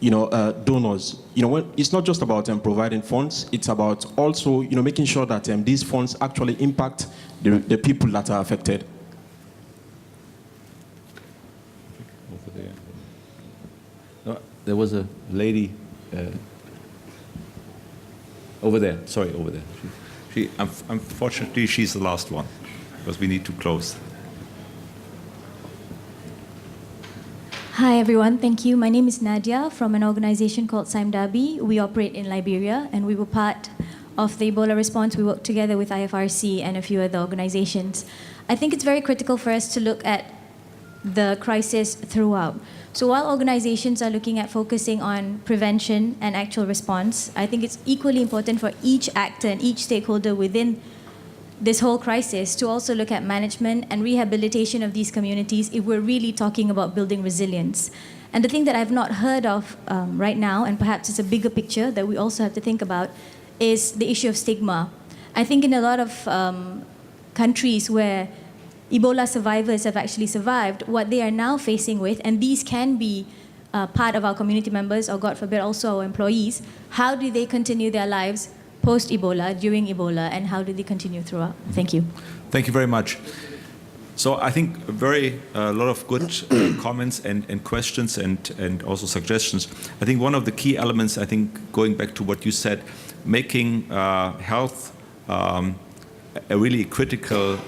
Speaker 7: donors. It's not just about providing funds. It's about also, making sure that these funds actually impact the people that are affected.
Speaker 2: Over there. No, there was a lady over there. Sorry, over there. Unfortunately, she's the last one because we need to close.
Speaker 17: Hi, everyone. Thank you. My name is Nadia from an organization called Saimdabi. We operate in Liberia, and we were part of the Ebola response. We worked together with IFRC and a few other organizations. I think it's very critical for us to look at the crisis throughout. So while organizations are looking at focusing on prevention and actual response, I think it's equally important for each actor and each stakeholder within this whole crisis to also look at management and rehabilitation of these communities if we're really talking about building resilience. And the thing that I've not heard of right now, and perhaps it's a bigger picture that we also have to think about, is the issue of stigma. I think in a lot of countries where Ebola survivors have actually survived, what they are now facing with, and these can be part of our community members or, God forbid, also our employees, how do they continue their lives post-Ebola, during Ebola, and how do they continue throughout? Thank you.
Speaker 2: Thank you very much. So I think a lot of good comments and questions and also suggestions. I think one of the key elements, I think, going back to what you said, making health a really critical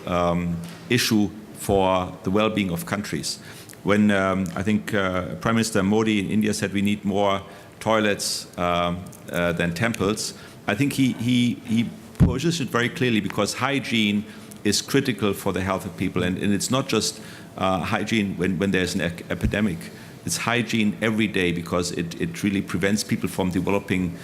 Speaker 2: issue for the well-being of countries. When I think Prime Minister Modi in India said we need more toilets than temples, I think he pushes it very clearly because hygiene is critical for the health of people. And it's not just hygiene when there's an epidemic. It's hygiene every day because it really prevents people from developing,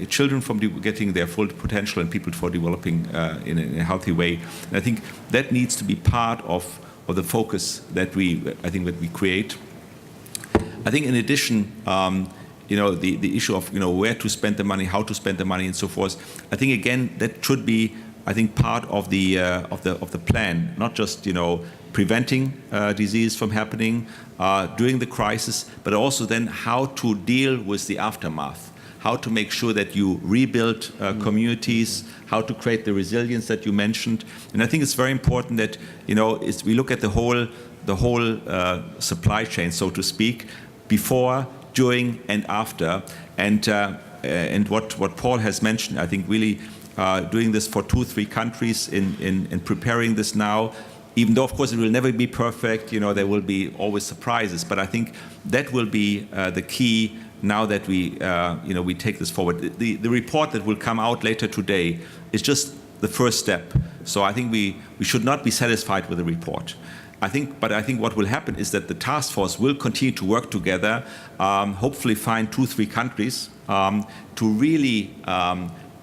Speaker 2: children from getting their full potential and people for developing in a healthy way. And I think that needs to be part of the focus that we create. I think in addition, the issue of where to spend the money, how to spend the money, and so forth. I think again that should be, I think, part of the plan, not just preventing disease from happening during the crisis, but also then how to deal with the aftermath, how to make sure that you rebuild communities, how to create the resilience that you mentioned. And I think it's very important that we look at the whole supply chain, so to speak, before, during, and after. And what Paul has mentioned, I think really doing this for 2-3 countries in preparing this now, even though, of course, it will never be perfect, there will be always surprises. But I think that will be the key now that we take this forward. The report that will come out later today is just the first step. So I think we should not be satisfied with the report. But I think what will happen is that the task force will continue to work together, hopefully find 2-3 countries to really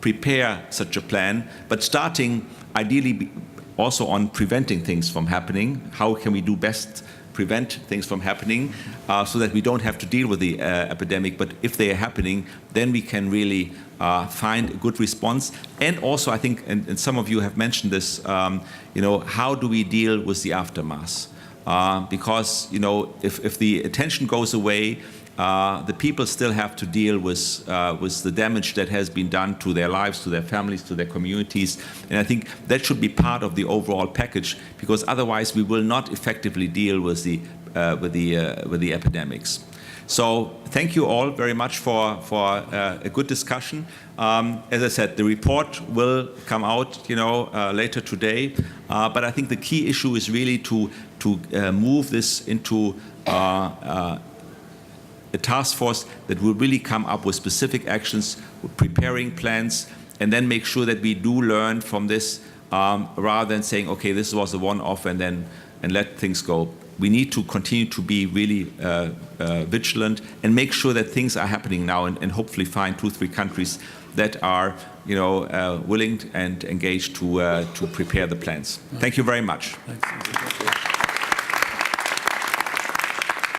Speaker 2: prepare such a plan, but starting ideally also on preventing things from happening. How can we do best prevent things from happening so that we don't have to deal with the epidemic, but if they are happening, then we can really find a good response. And also, I think, and some of you have mentioned this, how do we deal with the aftermath? Because, if the attention goes away, the people still have to deal with the damage that has been done to their lives, to their families, to their communities. And I think that should be part of the overall package, because otherwise we will not effectively deal with the epidemics. So thank you all very much for a good discussion. As I said, the report will come out later today. But I think the key issue is really to move this into a task force that will really come up with specific actions, preparing plans, and then make sure that we do learn from this rather than saying, okay, this was a one-off and let things go. We need to continue to be really vigilant and make sure that things are happening now, and hopefully find 2-3 countries that are willing and engaged to prepare the plans. Thank you very much.
Speaker 12: Thanks.